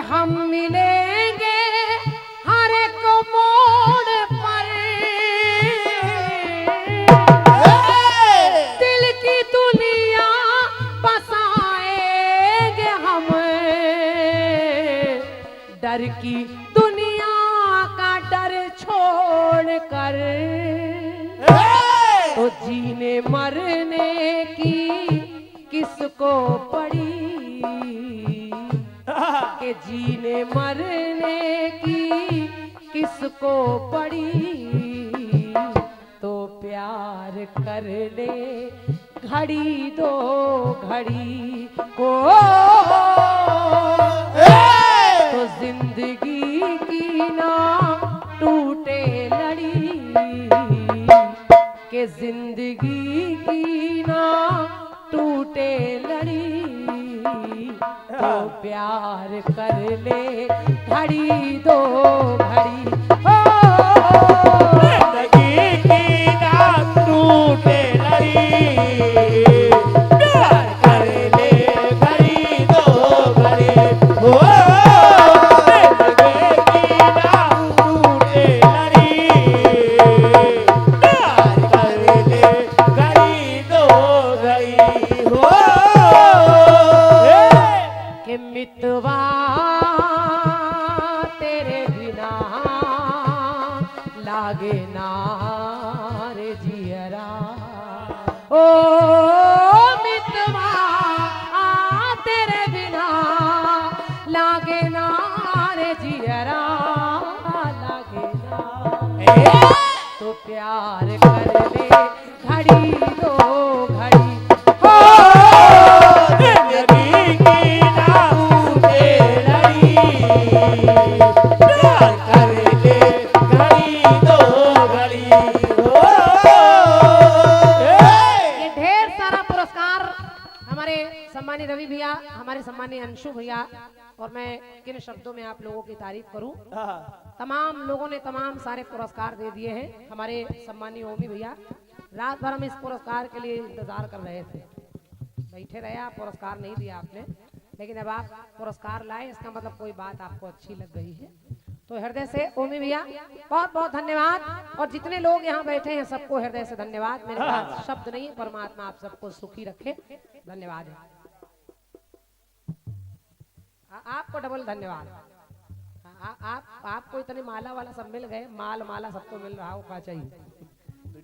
हम मिलेंगे हर एक मोड़ पर, दिल की दुनिया बसाएंगे हम, डर की दुनिया का डर छोड़ कर। तो जीने मरने की किसको पड़ी, के जीने मरने की किसको पड़ी। तो प्यार कर ले घड़ी दो घड़ी को, तो जिंदगी की ना टूटे लड़ी, के जिंदगी की ना टूटे लड़ी। तो प्यार कर ले घड़ी दो घड़ी, जिंदगी की ना टूटे लड़ी, प्यार कर ले घड़ी दो घड़ी, जिंदगी की ना टूटे लड़ी, प्यार कर ले घड़ी दो घड़ी। कि मितवा तेरे बिना लागे ना रे जियरा, ओ मितवा तेरे बिना लागे ना रे जियरा, लागे ना। तो प्यार कर ले घड़ी दो घड़ी, जिंदगी की ना टूटे लड़ी, प्यार कर ले घड़ी दो घड़ी। ये ढेर सारा पुरस्कार हमारे सम्मानी रवि भैया, हमारे सम्मानी अंशु भैया, और मैं किन शब्दों में आप लोगों की तारीफ करूं। तमाम लोगों ने तमाम सारे पुरस्कार दे दिए हैं। हमारे सम्मानी ओमी भैया रात भर हम इस पुरस्कार के लिए इंतजार कर रहे थे, बैठे रहे, आप पुरस्कार नहीं दिया आपने, लेकिन अब आप पुरस्कार लाए, इसका मतलब कोई बात आपको अच्छी लग गई है। तो हृदय से ओमी भैया बहुत बहुत धन्यवाद, और जितने लोग यहाँ बैठे हैं सबको हृदय से धन्यवाद। मेरे पास शब्द नहीं है, परमात्मा आप सबको सुखी रखे, धन्यवाद है। आपको डबल धन्यवाद। आपको इतने माला वाला सब मिल गए, माला सबको मिल रहा होगा चाहिए।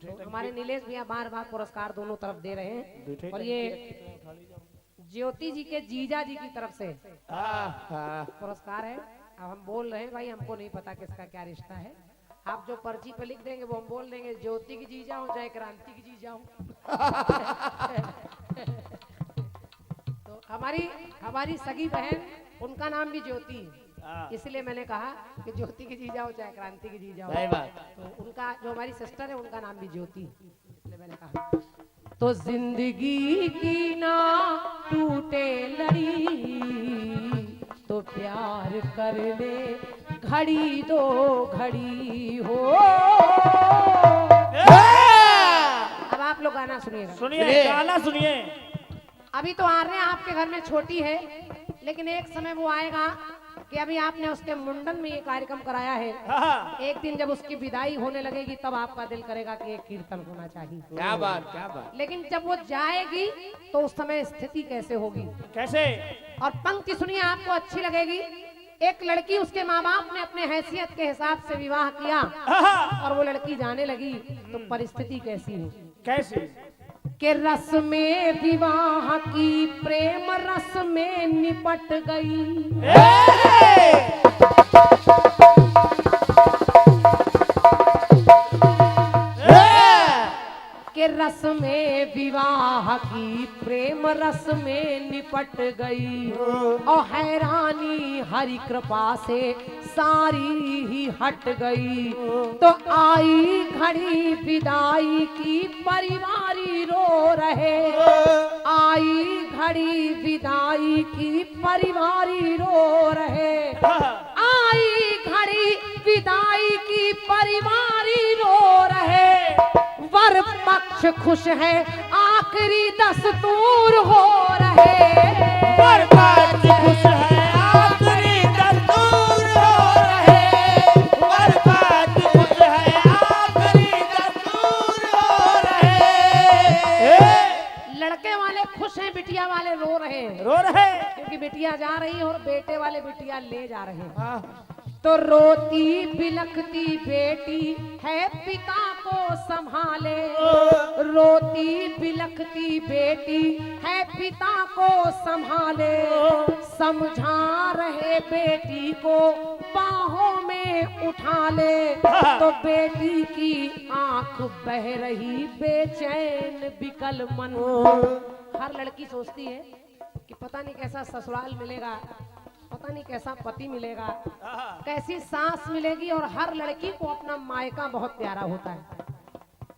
तो हमारे नीलेश भैया बार बार पुरस्कार दोनों तरफ दे रहे हैं, और ये ज्योति जी के जीजा जी की तरफ से पुरस्कार है। अब हम बोल रहे हैं भाई, हमको नहीं पता किसका क्या रिश्ता है, आप जो पर्ची पे लिख देंगे वो हम बोल देंगे, ज्योति की जीजा हो चाहे क्रांति की जीजा हो। तो हमारी सगी बहन, उनका नाम भी ज्योति है, इसलिए मैंने कहा कि ज्योति की जीजा हो चाहे क्रांति की जीजा हो। तो उनका जो हमारी सिस्टर है उनका नाम भी ज्योति, इसलिए मैंने कहा। तो जिंदगी की ना टूटे लड़ी, तो प्यार कर ले घड़ी दो घड़ी हो। अब आप लोग गाना सुनिएगा, सुनिए गाना सुनिए। अभी तो आर्या आपके घर में छोटी है, लेकिन एक समय वो आएगा कि अभी आपने उसके मुंडन में ये कार्यक्रम कराया है, एक दिन जब उसकी विदाई होने लगेगी तब आपका दिल करेगा कि एक कीर्तन होना चाहिए। क्या बात, क्या बात। लेकिन जब वो जाएगी तो उस समय स्थिति कैसे होगी, कैसे? और पंक्ति सुनिए, आपको अच्छी लगेगी। एक लड़की, उसके माँ बाप ने अपने हैसियत के हिसाब से विवाह किया, और वो लड़की जाने लगी, तो परिस्थिति कैसी है? कैसी? के रस में विवाह की प्रेम रस में निपट गई, के रस में विवाह की प्रेम रस में निपट गई और हैरानी हरि कृपा से सारी ही हट गई। तो आई घड़ी विदाई की परिवारी रो रहे, आई घड़ी विदाई की परिवारी रो रहे, आई घड़ी विदाई की परिवारी रो रहे। वर पक्ष खुश है आखिरी दस्तूर हो रहे, वर पक्ष खुश है आखिरी दस्तूर हो रहे, वर पक्ष खुश है आखिरी दस्तूर हो रहे। लड़के वाले खुश हैं, बिटिया वाले रो रहे हैं, रो रहे क्योंकि बिटिया जा रही है और बेटे वाले बिटिया ले जा रहे हैं। हाँ। तो रोती बिलखती बेटी है पिता को संभाले, रोती बिलखती बेटी है पिता को संभाले, समझा रहे बेटी को बाहों में उठा ले। तो बेटी की आंख बह रही बेचैन बिकल मन। हर लड़की सोचती है कि पता नहीं कैसा ससुराल मिलेगा, पता नहीं कैसा पति मिलेगा, कैसी सास मिलेगी, और हर लड़की को अपना मायका बहुत प्यारा होता है।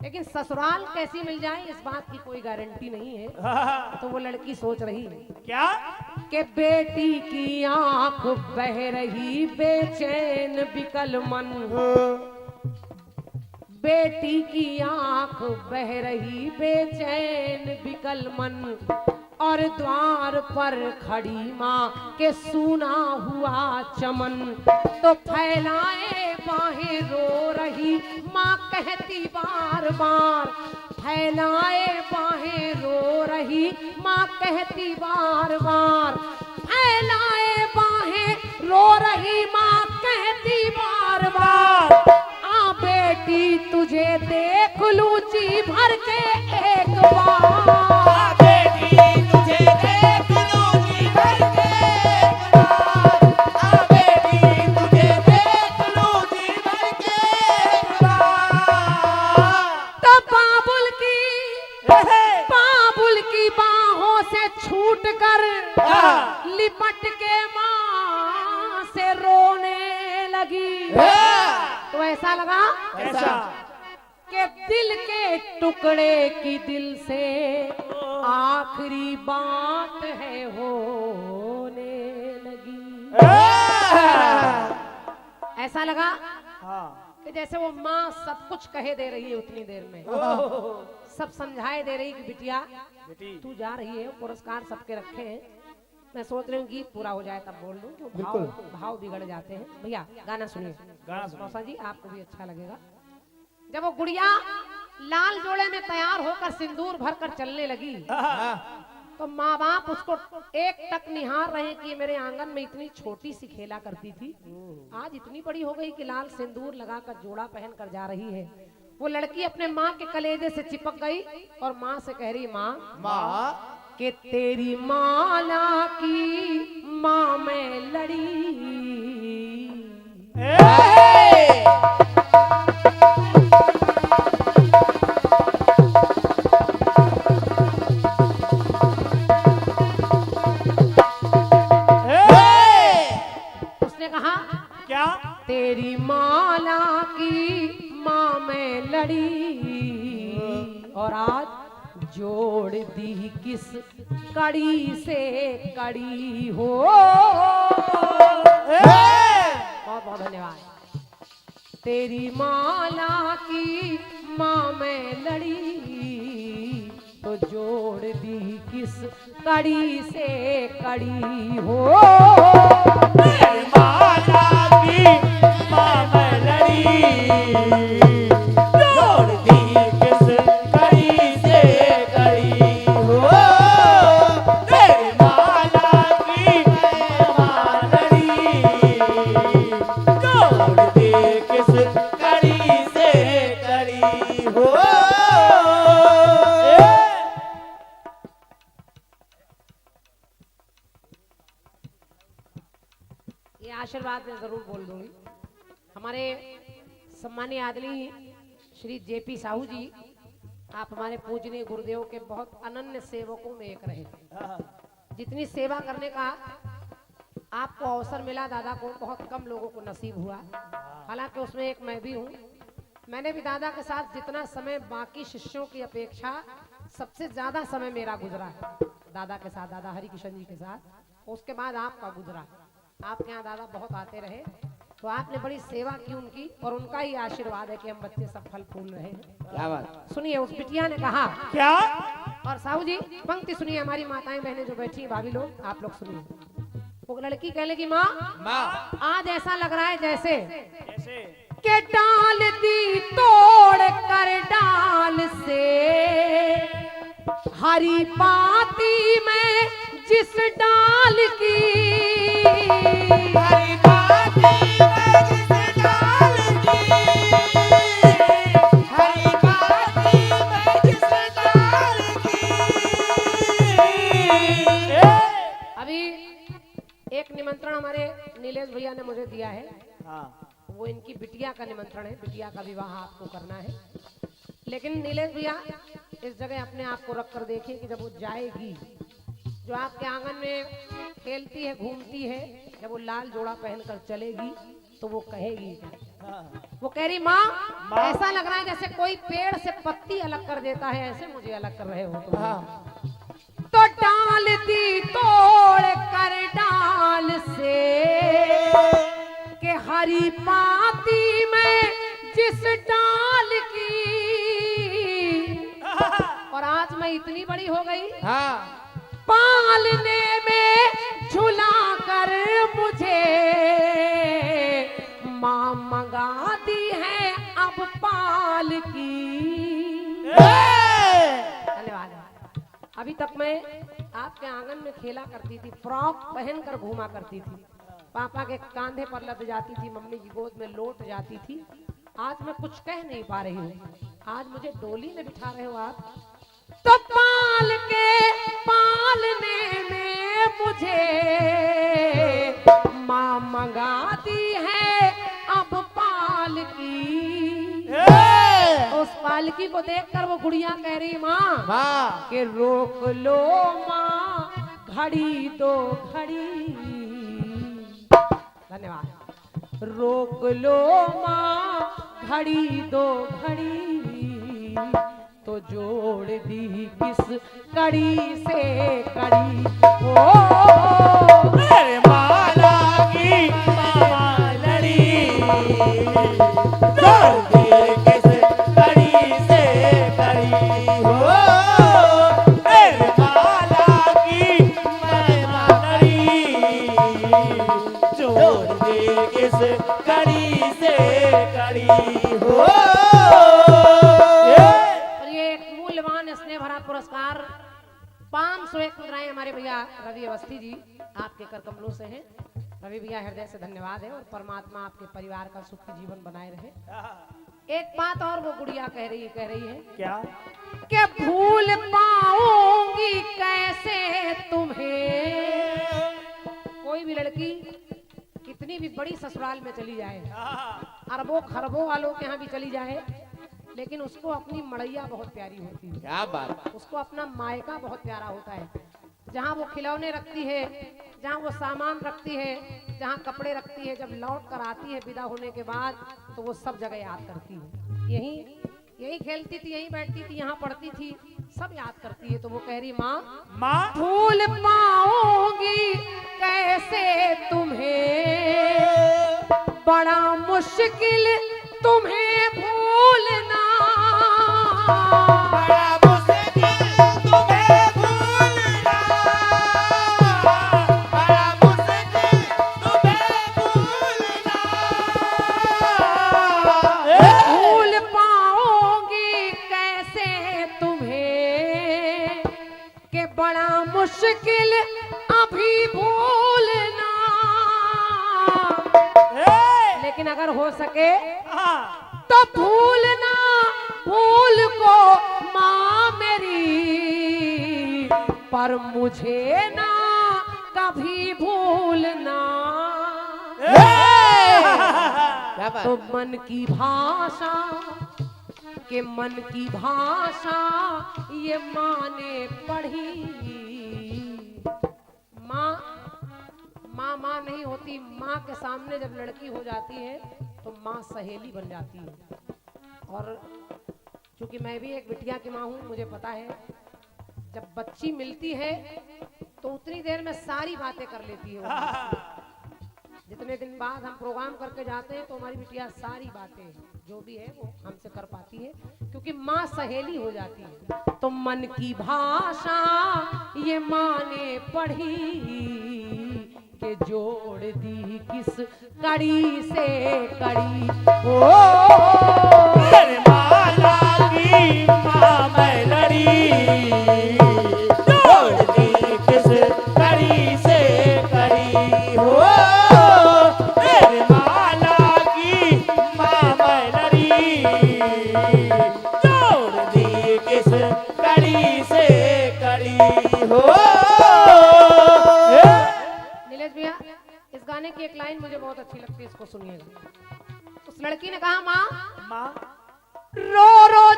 लेकिन ससुराल कैसी मिल जाए इस बात की कोई गारंटी नहीं है। तो वो लड़की सोच रही है क्या कि बेटी की आंख बह रही बेचैन बिकल मन, बेटी की आंख बह रही बेचैन बिकल मन, और द्वार पर खड़ी माँ के सूना हुआ चमन। तो फैलाए बाहें रो रही माँ कहती बार बार, फैलाए बाहें रो रही माँ कहती बार बार, फैलाए बाहें रो रही माँ कहती बार बार। आ बेटी तुझे देख लूं जी भर के एक बार, बेटी तुझे देख लूं जी भर के एक बार, बेटी तुझे देख लूं जी भर के एक बार। तो बाबुल की बाहों से छूट कर लिपट के माँ से रोने लगी। तो ऐसा लगा ऐसा कि दिल के टुकड़े की दिल से आखिरी बात है होने लगी। ऐसा लगा कि जैसे वो माँ सब कुछ कहे दे रही है उतनी देर में, सब समझाए दे रही कि बिटिया तू जा रही है, पुरस्कार सबके रखे हैं, मैं सोच रही हूँ गीत पूरा हो जाए तब बोल दूं, क्यों भाव बिगड़ जाते हैं। भैया गाना सुनिए, मौसा जी आपको भी अच्छा लगेगा। जब वो गुड़िया लाल जोड़े में तैयार होकर सिंदूर भरकर चलने लगी, तो माँ बाप उसको एक टक निहार रहे कि मेरे आंगन में इतनी छोटी सी खेला करती थी, आज इतनी बड़ी हो गई कि लाल सिंदूर लगाकर जोड़ा पहन कर जा रही है। वो लड़की अपने माँ के कलेजे से चिपक गई और माँ से कह रही, माँ कि तेरी माला की माँ मैं लड़ी, उसने कहा क्या तेरी माला की माँ मैं लड़ी, और आज जोड़ दी किस कड़ी से कड़ी हो। बहुत बहुत धन्यवाद। तेरी माला की माँ मैं लड़ी, तो जोड़ दी किस कड़ी से कड़ी हो। तेरी माला की माँ मैं लड़ी, जोड़ दी किस कड़ी से कड़ी हो। तेरी माला की माँ लड़ी, जोड़ दी किस कड़ी से कड़ी हो। ये आशीर्वाद मैं जरूर बोल दूंगी। हमारे सम्मानीय आदरणीय श्री जेपी साहू जी आप हमारे पूजनीय गुरुदेव के बहुत अनन्य सेवकों में एक रहे। जितनी सेवा करने का आपको अवसर मिला दादा को, बहुत कम लोगों को नसीब हुआ। हालांकि उसमें एक मैं भी हूँ। मैंने भी दादा के साथ जितना समय बाकी शिष्यों की अपेक्षा सबसे ज्यादा समय मेरा गुजरा है दादा के साथ, दादा हरि किशन जी के साथ। उसके बाद आपका गुजरा। आपके यहाँ दादा बहुत आते रहे, तो आपने बड़ी सेवा की उनकी, और उनका ही आशीर्वाद है कि हम बच्चे सब फल फूल रहे हैं। क्या बात। सुनिए उस बिटिया ने कहा क्या? और साहू जी पंक्ति सुनिए, हमारी माताएं बहनें जो बैठी भाभी लोग, आप लोग सुनिए। वो लड़की कह लगी माँ आज ऐसा लग रहा है जैसे के डाल दी तोड़ कर डाल से हरी पाती में जिस डाल की, हरी पाती में जिस डाल की, हरी पाती में जिस डाल की। अभी एक निमंत्रण हमारे नीलेश भैया ने मुझे दिया है। हाँ। वो इनकी बिटिया का निमंत्रण है, बिटिया का विवाह आपको करना है। लेकिन नीलेश भैया इस जगह अपने आप को रख कर देखिए कि जब वो जाएगी, जो आपके आंगन में खेलती है घूमती है, जब वो लाल जोड़ा पहनकर चलेगी तो वो कहेगी क्या? वो कह रही माँ ऐसा लग रहा है जैसे कोई पेड़ से पत्ती अलग कर देता है, ऐसे मुझे अलग कर रहे हो तुम। तो डाल दी तोड़ कर डाल से के हरी पाती में जिस डाल की, और आज मैं इतनी बड़ी हो गई पालने में झुला कर मुझे माँ मंगा दी है अब पाल की। धन्यवाद। अभी तक मैं आपके आंगन में खेला करती थी, फ्रॉक पहनकर घूमा करती थी, पापा के कांधे पर लद जाती थी, मम्मी की गोद में लौट जाती थी। आज मैं कुछ कह नहीं पा रही हूँ, आज मुझे डोली में बिठा रहे हो आप। तो पाल के पालने में मुझे माँ मंगाती है अब पाल की। उस पालकी को देखकर वो गुड़िया कह रही माँ कि रोक लो माँ घड़ी दो घड़ी। धन्यवाद। रोक लो माँ घड़ी दो घड़ी, तो जोड़ दी किस कड़ी से कड़ी। ओ मेरे माला की मामा लड़ी, जोड़ दी किस कड़ी से कड़ी। हो मेरे माला की मामा लड़ी, जोड़ दी किस कड़ी से कड़ी। हो स्नेह भरा पुरस्कार 501 मुद्राएं हमारे भैया रवि अवस्थी जी आपके कर कमलों से हैं। रवि भैया हृदय से धन्यवाद है, और परमात्मा आपके परिवार का सुखी जीवन बनाए रहे। एक बात और वो गुड़िया कह रही है क्या? कि भूल पाऊंगी कैसे तुम्हें। कोई भी लड़की कितनी भी बड़ी ससुराल में चली जाए, अरबों खरबों वालों के यहाँ भी चली जाए, लेकिन उसको अपनी मड़ैया बहुत प्यारी होती है। क्या बात। उसको अपना मायका बहुत प्यारा होता है। जहाँ वो खिलौने रखती है, जहाँ वो सामान रखती है, जहाँ कपड़े रखती है, जब लौट कर आती है विदा होने के बाद, तो वो सब जगह याद करती है। यही खेलती थी, यही बैठती थी, यहाँ पढ़ती थी, सब याद करती है। तो वो कह रही माँ भूल पाऊंगी कैसे तुम्हें, बड़ा मुश्किल तुम्हें भूलना। बड़ा मुश्किल तुम्हें भूलना, बड़ा मुश्किल तुम्हें भूलना। भूल पाऊंगी कैसे तुम्हें, कि बड़ा मुश्किल अभी भूलना। लेकिन अगर हो सके तो भूलना भूल को माँ मेरी, पर मुझे ना कभी भूलना। तो मन की भाषा कि मन की भाषा ये माँ ने पढ़ी। माँ माँ माँ नहीं होती, माँ के सामने जब लड़की हो जाती है तो माँ सहेली बन जाती है। और क्योंकि मैं भी एक बिटिया की माँ हूँ, मुझे पता है जब बच्ची मिलती है तो उतनी देर में सारी बातें कर लेती है वो। जितने दिन बाद हम प्रोग्राम करके जाते हैं तो हमारी बिटिया सारी बातें जो भी है वो हमसे कर पाती है, क्योंकि माँ सहेली हो जाती है। तो मन की भाषा ये माँ ने पढ़ी के जोड़ दी किस कड़ी से कड़ी। ओ माला की माँ मैं लड़ी, जोड़ दी किस कड़ी से कड़ी। हो माला की माँ मैं लड़ी, जोड़ दी किस कड़ी से कड़ी। हो नीलेश भैया, इस गाने की एक लाइन मुझे बहुत अच्छी लगती है, इसको सुनिएगा। उस लड़की ने कहा, माँ रो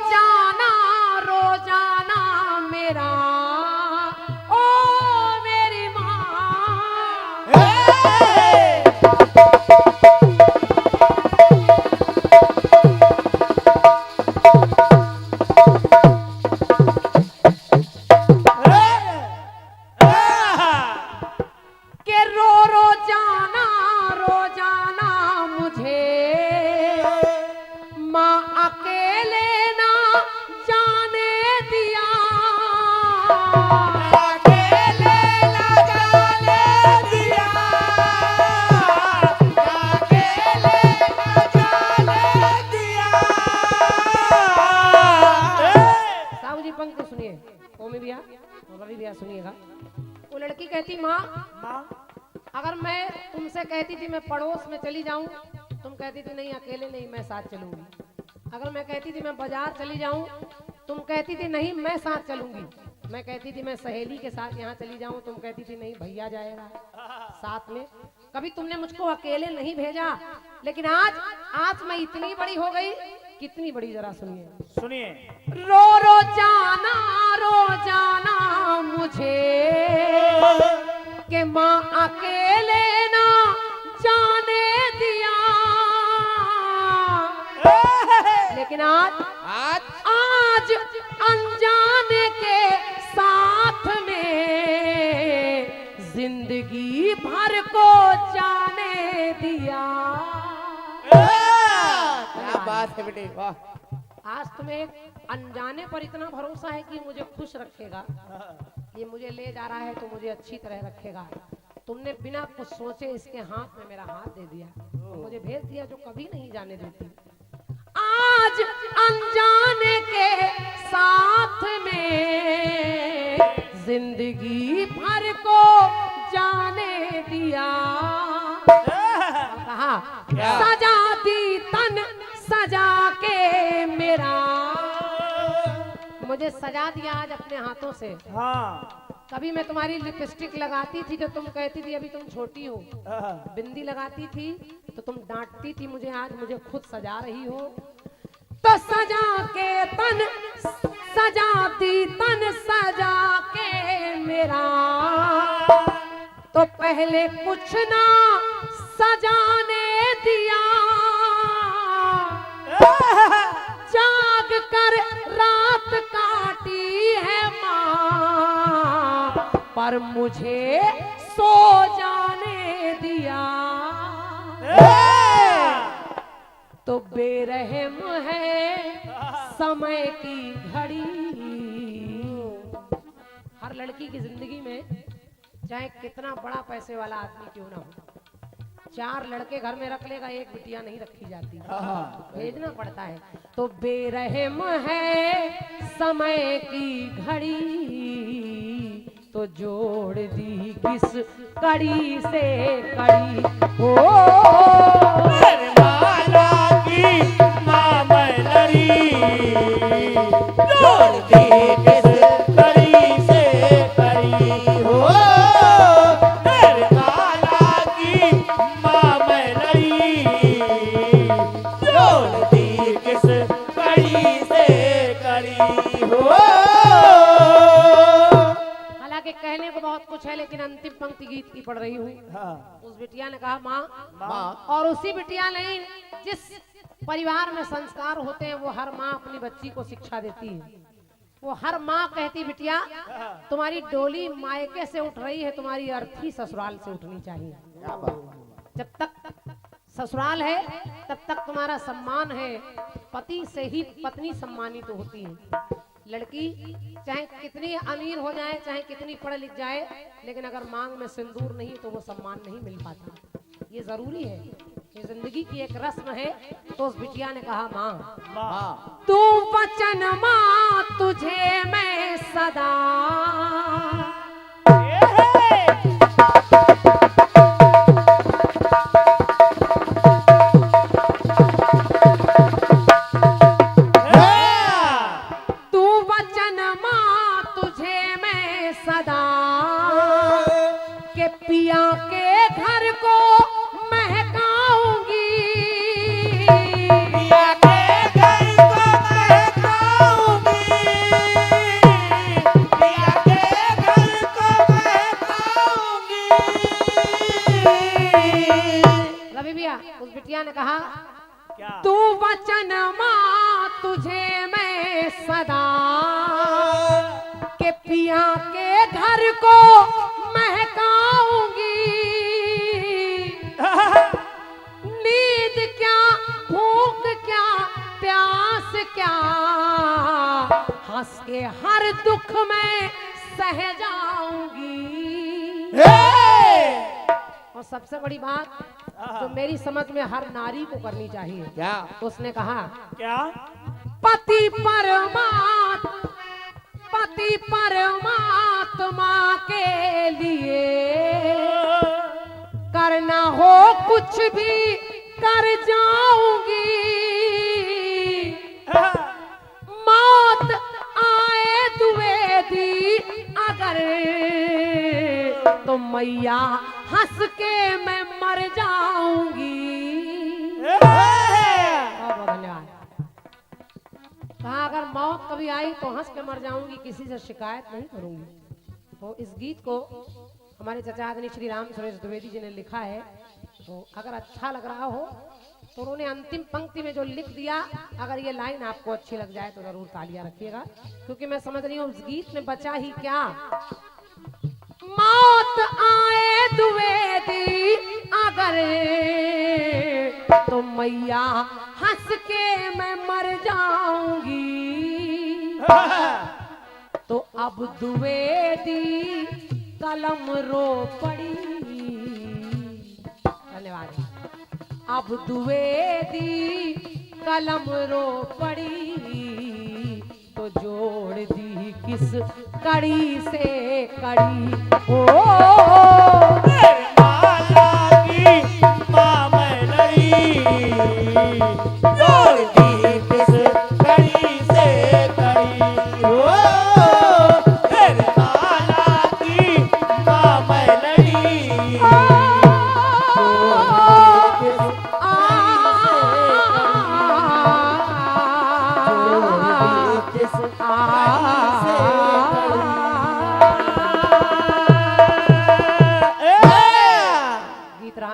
जाना मेरा ओ मेरी माँ। के रो जाना मुझे माँ अकेले ना जाने दिया। अकेले ना जाने दिया, अकेले ना जाने दिया। साहू जी पंक्ति सुनिए, ओमी भैया और रवि भैया सुनिएगा। वो लड़की कहती, माँ अगर मैं तुमसे कहती थी मैं पड़ोस में चली जाऊं, तुम कहती थी नहीं अकेले नहीं मैं साथ चलूंगी। अगर मैं कहती थी मैं बाजार चली जाऊं, तुम कहती थी नहीं मैं साथ चलूंगी। मैं कहती थी मैं सहेली के साथ यहाँ चली जाऊं, तुम कहती थी नहीं भैया जाएगा साथ में। कभी तुमने मुझको अकेले नहीं भेजा, लेकिन आज मैं इतनी बड़ी हो गई। कितनी बड़ी, जरा सुनिए सुनिए। रो जाना मुझे कि माँ अकेले ना जाने दिया। लेकिन आज अनजाने के साथ में जिंदगी भर को जाने दिया। क्या बात है बेटे, वाह। आज तुम्हें एक अनजाने पर इतना भरोसा है कि मुझे खुश रखेगा, ये मुझे ले जा रहा है तो मुझे अच्छी तरह रखेगा। तुमने बिना कुछ सोचे इसके हाथ में मेरा हाथ दे दिया, तो मुझे भेज दिया जो कभी नहीं जाने देती। आज अनजाने के साथ में जिंदगी भर को जाने दिया। कहा सजा दी तन सजा के मेरा, मुझे सजा दिया आज अपने हाथों से। हाँ। कभी मैं तुम्हारी लिपस्टिक लगाती थी तो तुम कहती थी अभी तुम छोटी हो, बिंदी लगाती थी तो तुम डांटती थी मुझे, आज मुझे खुद सजा रही हो। तो सजा के तन सजा दी तन सजा के मेरा, तो पहले कुछ ना सजाने दिया। जाग कर रात काटी है माँ, पर मुझे सो जाने दिया। तो बेरहम है समय की घड़ी। हर लड़की की जिंदगी में चाहे कितना बड़ा पैसे वाला आदमी क्यों ना हो, 4 लड़के घर में रख लेगा, एक बिटिया नहीं रखी जाती, भेजना पड़ता है। तो बेरहम है समय की घड़ी, तो जोड़ दी किस कड़ी से कड़ी। ओ माला की माँ मैं लड़ी, जोड़ दी किस कड़ी से कड़ी। हो माला की माँ मैं लड़ी, जोड़ दी किस कड़ी से पंक्ति गीत की पढ़ रही हूँ। हाँ। उस बिटिया ने कहा माँ, माँ। और उसी बिटिया नहीं, जिस परिवार में संस्कार होते हैं वो हर माँ अपनी बच्ची को शिक्षा देती है। वो हर माँ कहती बिटिया तुम्हारी डोली मायके से उठ रही है, तुम्हारी अर्थी ससुराल से उठनी चाहिए। जब तक ससुराल है तब तक तुम्हारा सम्मान है। पति से ही पत्नी सम्मानित तो होती है। लड़की चाहे कितनी अमीर हो जाए, चाहे कितनी पढ़ लिख जाए, लेकिन अगर मांग में सिंदूर नहीं तो वो सम्मान नहीं मिल पाता। ये जरूरी है, ये जिंदगी की एक रस्म है। तो उस बिटिया ने कहा माँ, तू वचन माँ तुझे मैं सदा, ने कहा क्या? तू वचन माँ तुझे मैं सदा, के पिया के घर को महकाऊंगी। नींद क्या, भूख क्या, प्यास क्या, हंस के हर दुख में सह जाऊंगी। और सबसे बड़ी बात जो मेरी समझ में हर नारी को करनी चाहिए, क्या? तो उसने कहा क्या? पति परमात्मा के लिए करना हो कुछ भी कर जाऊंगी। मौत आए दुवेदी अगर तो मैया हंस के मैं मर जाऊंगी। बहुत बहुत धन्यवाद। कहा अगर मौत कभी आई तो हंस के मर जाऊंगी, किसी से शिकायत नहीं करूंगी। तो इस गीत को हमारे चाचा आदरणीय श्री राम सुरेश द्विवेदी जी ने लिखा है। तो अगर अच्छा लग रहा हो तो उन्होंने अंतिम पंक्ति में जो लिख दिया, अगर ये लाइन आपको अच्छी लग जाए तो जरूर तालियां रखिएगा, क्योंकि मैं समझ रही हूँ उस गीत में बचा ही क्या। मौत आए दुवेदी अगर तो मैया हंस के मैं मर जाऊंगी। तो अब दुवेदी कलम रो पड़ी। धन्यवाद। अब दुवेदी कलम रो पड़ी, तो जोड़ दी किस कड़ी से कड़ी। ओ माला की माँ मैं लड़ी, जोड़ दी किस कड़ी से कड़ी। ओ माला की माँ मैं लड़ी,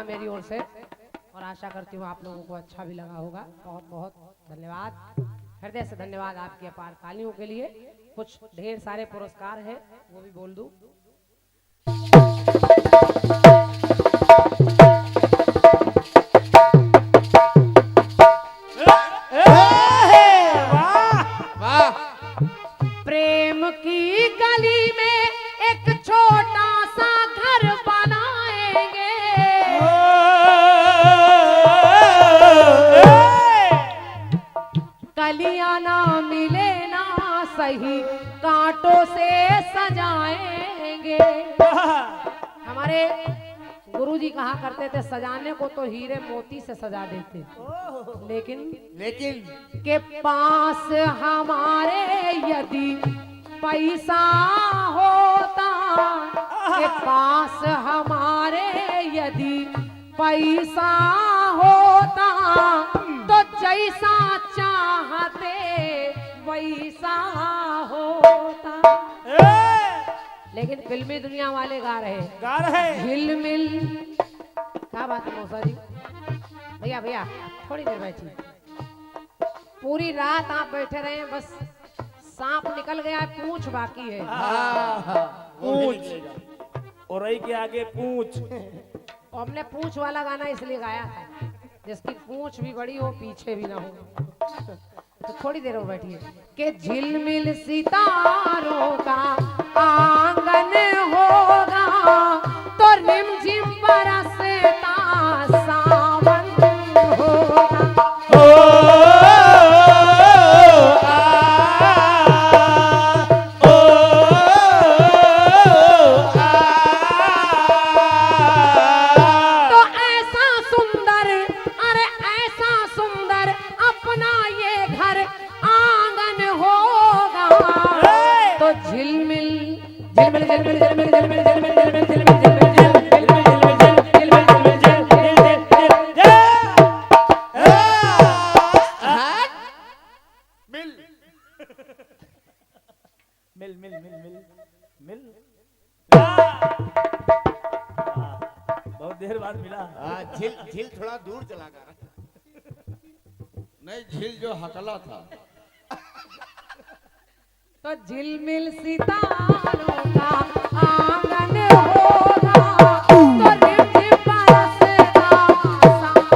मेरी ओर से, और आशा करती हूँ आप लोगों को अच्छा भी लगा होगा। बहुत बहुत धन्यवाद, हृदय से धन्यवाद आपकी अपार तालियों के लिए। कुछ ढेर सारे पुरस्कार हैं वो भी बोल दूं। प्रेम की गली में एक छोटा सा घर बनाएंगे, कलियां ना मिले ना सही कांटों से सजाएंगे। हमारे गुरुजी कहा करते थे सजाने को तो हीरे मोती से सजा देते, लेकिन के पास हमारे यदि पैसा होता, के पास हमारे यदि पैसा होता, तो जैसा चाहते वैसा होता। लेकिन फिल्मी दुनिया वाले गा रहे हैं। गा रहे। झिलमिल। क्या बात है मौसा जी? भैया भैया थोड़ी देर बैठिए। पूरी रात आप बैठे रहे, बस सांप निकल गया, पूंछ बाकी है। पूंछ और रही के आगे पूंछ। और हमने पूंछ वाला गाना इसलिए गाया था जिसकी पूंछ भी बड़ी हो, पीछे भी ना हो। तो थोड़ी देर में बैठिए कि झिलमिल सितारों का आंगन होगा तो रिमझिम बरसता सावन होगा। मिल मिल मिल मिल मिल बहुत देर बाद मिला। झील झील थोड़ा दूर चला गया। नहीं, झील जो हकला था। तो झिलमिल सितारों का आंगन होगा तो रिमझिम बरसता सावन।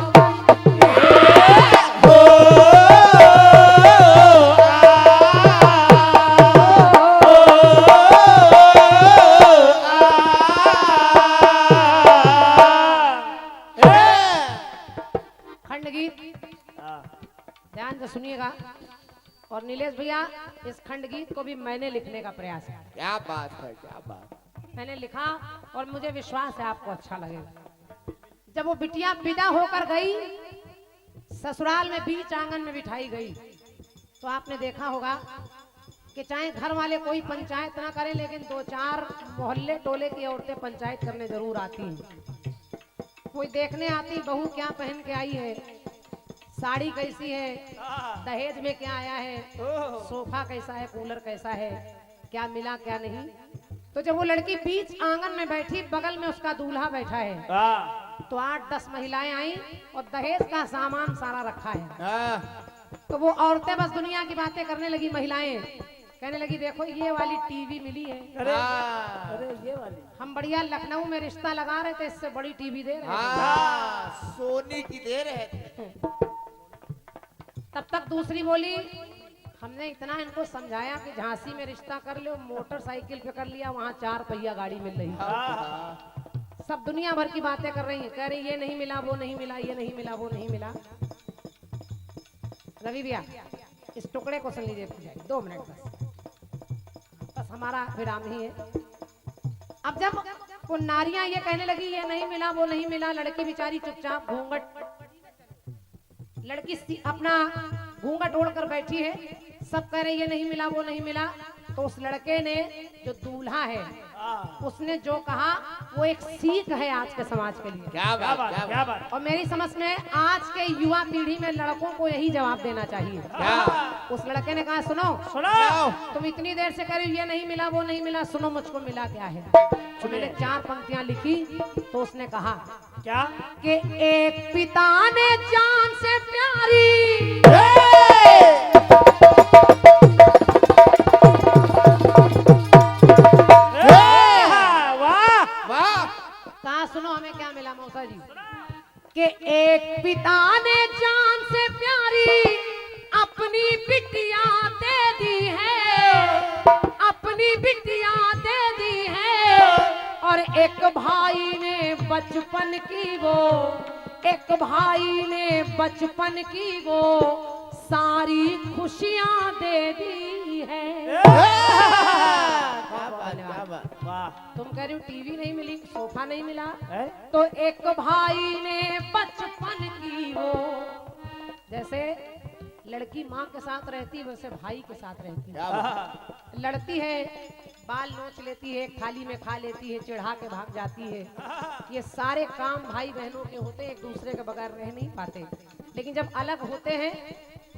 खंड गीत ध्यान से सुनिएगा। और नीलेश भैया, इस खंड गीत को भी मैंने लिखने का प्रयास किया। क्या बात है, क्या बात। मैंने लिखा और मुझे विश्वास है आपको अच्छा लगेगा। जब वो बिटिया विदा होकर गई, ससुराल में बीच आंगन में बिठाई गई, तो आपने देखा होगा कि चाहे घर वाले कोई पंचायत ना करें, लेकिन 2-4 मोहल्ले टोले की औरतें पंचायत करने जरूर आती हैं। कोई देखने आती, बहू क्या पहन के आई है, साड़ी कैसी है, दहेज में क्या आया है, सोफा कैसा है, कूलर कैसा है, क्या मिला क्या नहीं। तो जब वो लड़की बीच आंगन में बैठी, बगल में उसका दूल्हा बैठा है, तो 8-10 महिलाएं आई और दहेज का सामान सारा रखा है। तो वो औरतें बस दुनिया की बातें करने लगी, महिलाएं कहने लगी देखो ये वाली टीवी मिली है। अरे ये वाली हम बढ़िया लखनऊ में रिश्ता लगा रहे थे, इससे बड़ी टीवी दे रहे हैं। सोनी की दे रहे थे। तब तक दूसरी बोली, हमने इतना इनको समझाया कि झांसी में रिश्ता कर लो, मोटरसाइकिल पे कर लिया, वहाँ 4 पहिया गाड़ी मिल रही है। सब दुनिया भर की बातें कर रही हैं, कह रही ये नहीं मिला, वो नहीं मिला, ये नहीं मिला, वो नहीं मिला। रवि भैया इस टुकड़े को सुन लीजिए 2 मिनट बस हमारा विराम ही है। अब जब वो नारियां ये कहने लगी ये नहीं मिला, वो नहीं मिला, लड़की बेचारी चुपचाप घूंघट, लड़की अपना घूंघट ओढ़कर बैठी है, सब कह रहे ये नहीं मिला, वो नहीं मिला। तो उस लड़के ने, जो दूल्हा है, उसने जो कहा वो एक सीख है आज के समाज के लिए। क्या बात, क्या बात। और मेरी समझ में आज के युवा पीढ़ी में लड़कों को यही जवाब देना चाहिए। क्या? उस लड़के ने कहा सुनो, तुम इतनी देर से कह रही हो ये नहीं मिला, वो नहीं मिला, सुनो मुझको मिला क्या है। तो मैंने 4 पंक्तियां लिखी। तो उसने कहा क्या कि एक पिता ने जान से प्यारी कहा, सुनो हमें क्या मिला मौसा जी, कि एक पिता ने जान से प्यारी अपनी बिटिया दे दी है, अपनी बिटिया दे दी है। और एक भाई ने बचपन की वो, एक भाई ने बचपन की वो सारी खुशियां दे दी है। वाह। तुम कह रही हो टीवी नहीं मिली, सोफा नहीं मिला, है? तो एक भाई ने बचपन की वो, जैसे लड़की माँ के साथ रहती है वैसे भाई के साथ रहती है। लड़ती है, बाल नोच लेती है, एक थाली में खा लेती है, चिढ़ा के भाग जाती है। ये सारे काम भाई बहनों के होते हैं, एक दूसरे के बगैर रह नहीं पाते। लेकिन जब अलग होते हैं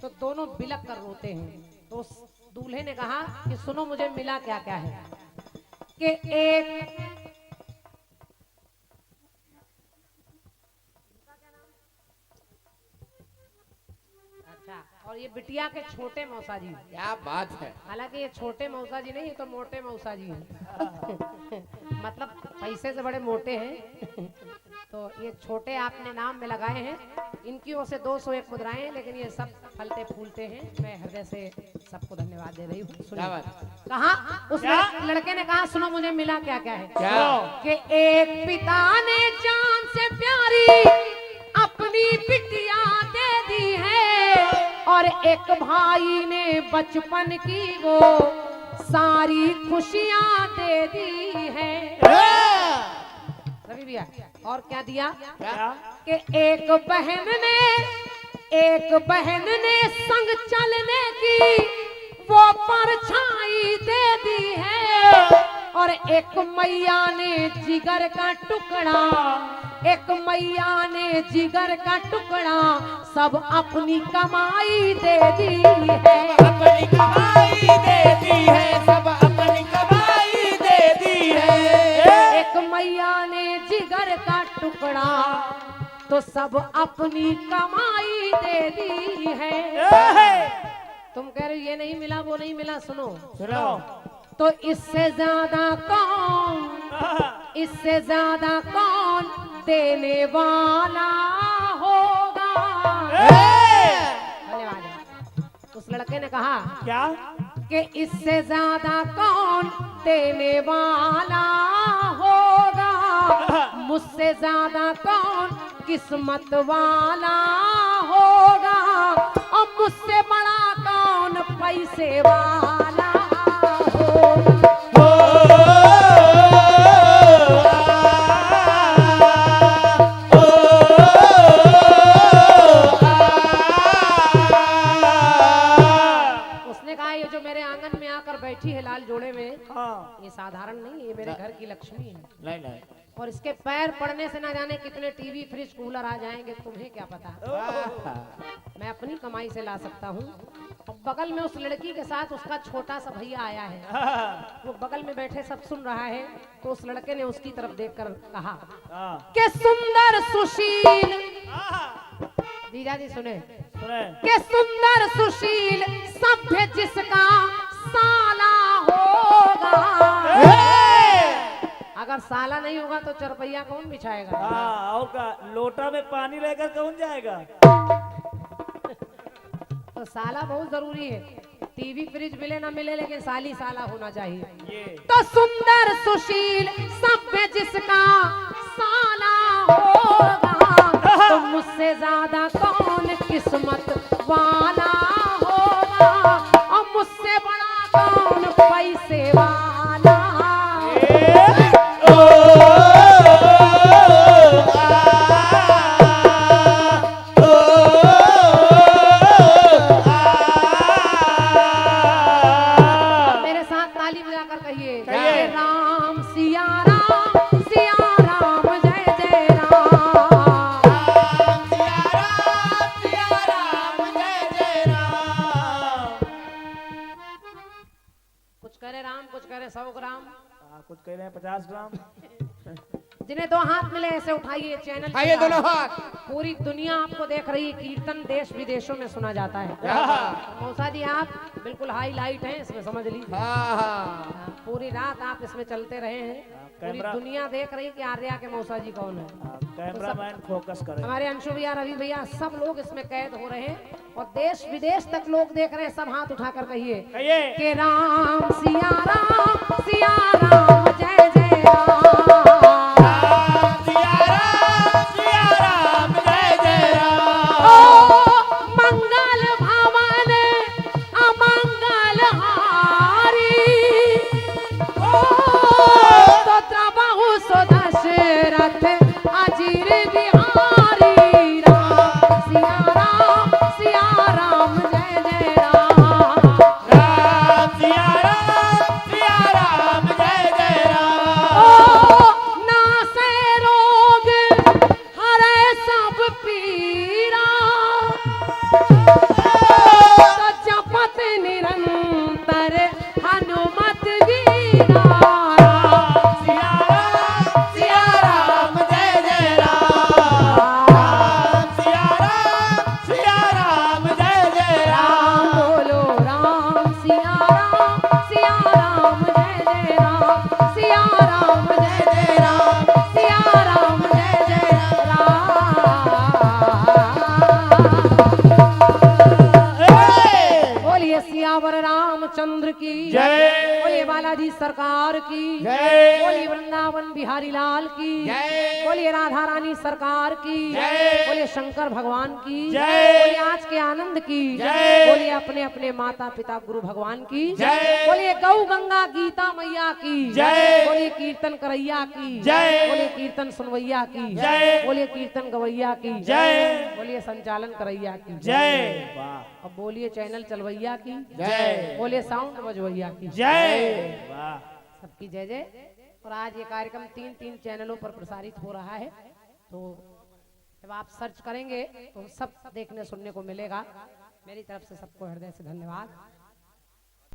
तो दोनों बिलक कर रोते हैं। तो उस दूल्हे ने कहा कि सुनो मुझे मिला क्या क्या है। कि एक अच्छा, और ये बिटिया के छोटे मौसा जी, क्या बात है। हालांकि ये छोटे मौसा जी नहीं, ये तो मोटे मौसा जी हैं। मतलब पैसे से बड़े मोटे हैं। तो ये छोटे आपने नाम में लगाए हैं, इनकी ओर से 201 मुद्राएं हैं, लेकिन ये सब फलते फूलते हैं। मैं हृदय से सबको धन्यवाद दे रही हूँ। क्या बात है। कहा उस लड़के ने कहा, सुनो मुझे मिला क्या क्या है। क्या? कि एक पिता ने जान से प्यारी अपनी बिटिया दे दी है, और एक भाई ने बचपन की वो सारी खुशियां दे दी है। रवि भैया, और क्या दिया? क्या? कि एक बहन ने संग चलने की वो परछाई दे दी है, और एक मैया ने जिगर का टुकड़ा, एक मैया ने जिगर का टुकड़ा सब अपनी कमाई दे दी है। अपनी कमाई दे दी है, सब अपनी कमाई दे दी है। एक मैया ने जिगर का टुकड़ा तो सब अपनी कमाई दे दी है। तुम कह रहे हो ये नहीं मिला वो नहीं मिला, सुनो सुनो। तो इससे ज्यादा कौन देने वाला होगा। धन्यवाद। उस लड़के ने कहा क्या? कि इससे ज्यादा कौन देने वाला होगा, मुझसे ज्यादा कौन किस्मत वाला होगा, और मुझसे बड़ा कौन पैसे वाला होगा। बैठी है लाल जोड़े में, हाँ। ये साधारण नहीं, ये मेरे घर की लक्ष्मी है। नहीं नहीं। और इसके पैर पड़ने से ना जाने कितने टीवी फ्रिज कूलर आ जाएंगे, तुम्हें क्या पता। मैं अपनी कमाई से ला सकता हूँ। और बगल में उस लड़की के साथ उसका छोटा सा भैया आया है, वो बगल में बैठे सब सुन रहा है। तो उस लड़के ने उसकी तरफ देखकर कहा कि सुंदर सुशील, जीजा जी सुने, कि सुंदर सुशील सभ्य जिसका साला होगा। अगर साला नहीं होगा तो चरपैया कौन बिछाएगा। और का लोटा में पानी लेकर कौन जाएगा। तो साला बहुत जरूरी है। टीवी फ्रिज मिले ना मिले, लेकिन साली साला होना चाहिए। तो सुंदर सुशील सभ्य जिसका साला होगा, तो मुझसे ज्यादा कौन किस्मत वाला होगा, और मुझसे बड़ा कौन पैसे वाला। मेरे साथ ताली बजाकर कहिए, जय राम सिया राम, सिया राम जय जय राम। सिया राम जय जय राम। कुछ करे राम, कुछ करे 100 ग्राम, कुछ कह रहे हैं 50 ग्राम। जिन्हें दो हाथ मिले ऐसे उठाइए। चैनल आइए चला दोनों है। हाथ। पूरी दुनिया आपको देख रही है। कीर्तन देश विदेशों में सुना जाता है। मौसा जी आप बिल्कुल हाईलाइट हैं, इसमें समझ लीजिए। पूरी रात आप इसमें चलते रहे हैं। पूरी दुनिया देख रही कि आर्या के मौसा जी कौन है। कैमरामैन फोकस करे। हमारे अंशु भैया, रवि भैया, सब लोग इसमें कैद हो रहे हैं और देश विदेश तक लोग देख रहे हैं। सब हाथ उठाकर कहिए कि राम सिया राम, सिया राम जय जय राम। मंगल भवन अमंगल हारी, तो त्रबहु सो दशरथ अजीर बिहारी। राम सिया राम जय जय राम। राम सिया राम जय जय राम। बालाजी सरकार की जय। बोलिए वृंदावन बिहारी लाल की जय। बोलिए राधा रानी सरकार की जय। बोलिए शंकर भगवान की जय। बोलिए आज के आनंद की जय। बोलिए अपने अपने माता पिता गुरु भगवान की जय। बोलिए गौ गंगा गीता मैया की जय। बोलिए कीर्तन करैया की जय। बोलिए कीर्तन सुनवैया की जय। बोलिए कीर्तन गवैया की जय। बोलिए संचालन करैया की जय। वाह अब बोलिए चैनल चलवैया की जय। बोलिए साउंड बजवैया की जय। वाह सबकी जय जय। और आज ये कार्यक्रम 3 चैनलों पर प्रसारित हो रहा है, तो जब आप सर्च करेंगे तो सब देखने सुनने को मिलेगा। मेरी तरफ से सबको हृदय से धन्यवाद।